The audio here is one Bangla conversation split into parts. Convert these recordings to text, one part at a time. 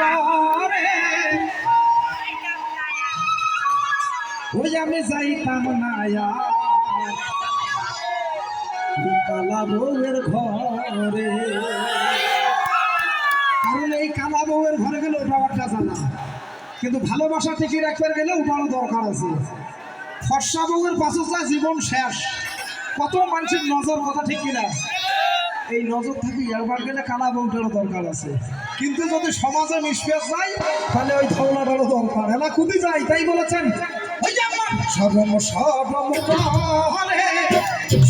সাগরে ওই আমি যাইতাম না কালা বউয়ের ঘরে, কারণ এই কালা বউয়ের ঘরে গেলে ওটা জানা, কিন্তু ভালোবাসা টিকিয়ে রাখতে গেলে ওটারও দরকার আছে। ফর্সা বউয়ের পাশে জীবন শেষ, কত মানুষের নজর, কথা ঠিক কিনা? এই নজর থেকে একবার গেলে কালা বউটারও দরকার আছে, কিন্তু যদি সমাজে মিশপেশ যায় তাহলে ওই ধৌলাটারও দরকার। এলা খুদি যায়, তাই বলেছেন সরম সরম করে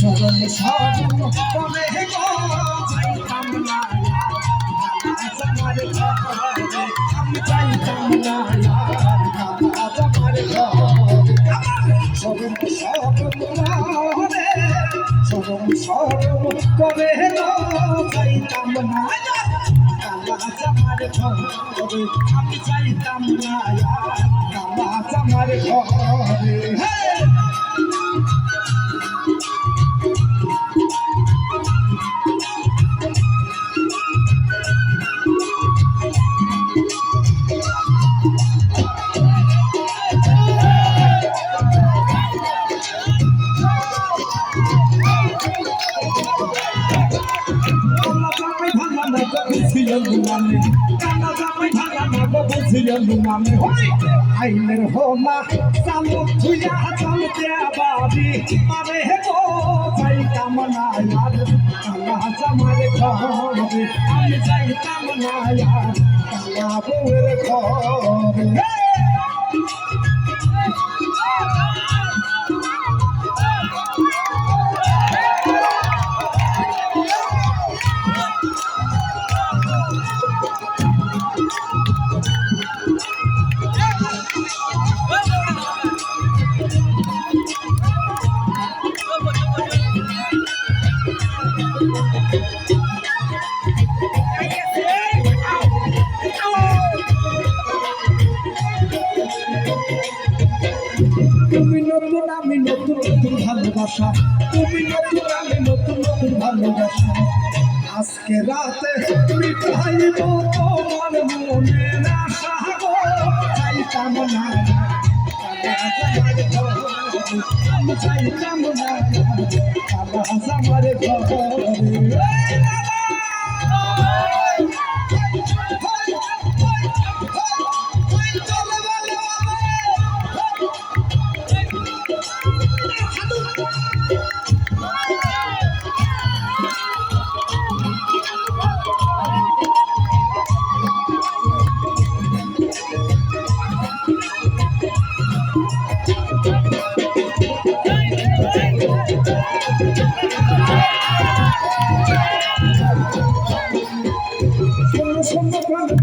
সরম সরম করে আমি চাইতাম না সরম সরম করে সরম সরম করে চাইতাম না আমি চাইতাম না আমার ঘরে। আইনের হোলা চালু থুয়া চলতে বাড়ি মারে গো যাইতাম না কালা জামার ঘরে, আমি যাইতাম না কালা বউয়ের ঘরে। তুমি নতুন আমি নতুন নতুন ভালোবাসা, তুমি নতুন আমি নতুন নতুন ভালোবাসা, আজকে রাতে মিটাইব তোমার মনের আশা গো চাইতাম না আমি চাইতাম না আমার ঘরে।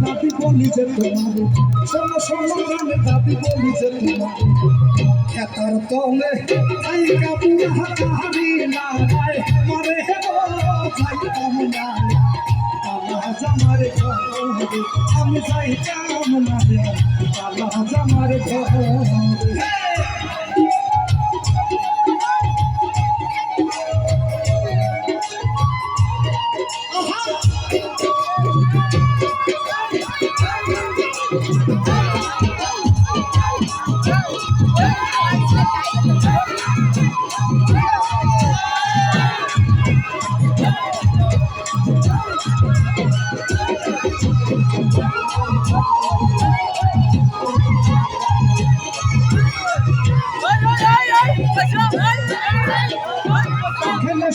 দাবি বলি যে তোমার শোনো শোনো দাবি বলি যে তোমার খেতার তলে তাই কাপুর হাতাহারি না মরে হেবো চাইতাম না কালা জামার ঘরে, আমি চাইতাম না কালা জামার ঘরে।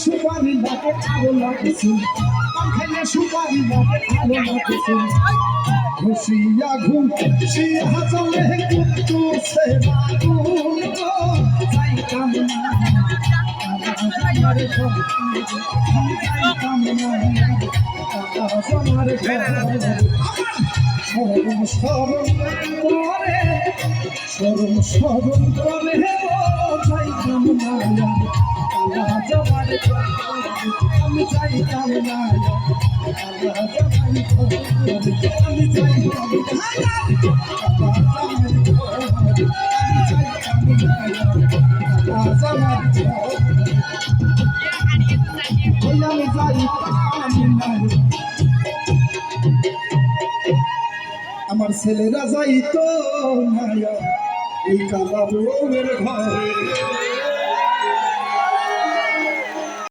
সুপারি লাগে আরো লাগছে, খেলে সুপারি লাগে আরো লাগছে, ঘুষিয়া ঘুষিয়া চলে কিন্তু সে বাগুন গো চাইতাম না আমার ঘরে, আমি চাইতাম না আমার ঘরে। সরম সরম করে সরম সরম করে চাইতাম না কালা জামার ঘরে, আমি চাইতাম না কালা জামার ঘরে, আমি চাইতাম না কালা জামার ঘরে, আমি চাইতাম না কালা জামার ঘরে, আমি চাইতাম না। আমার ছেলেরা যাইতো না ওই কালা বউয়ের ঘরে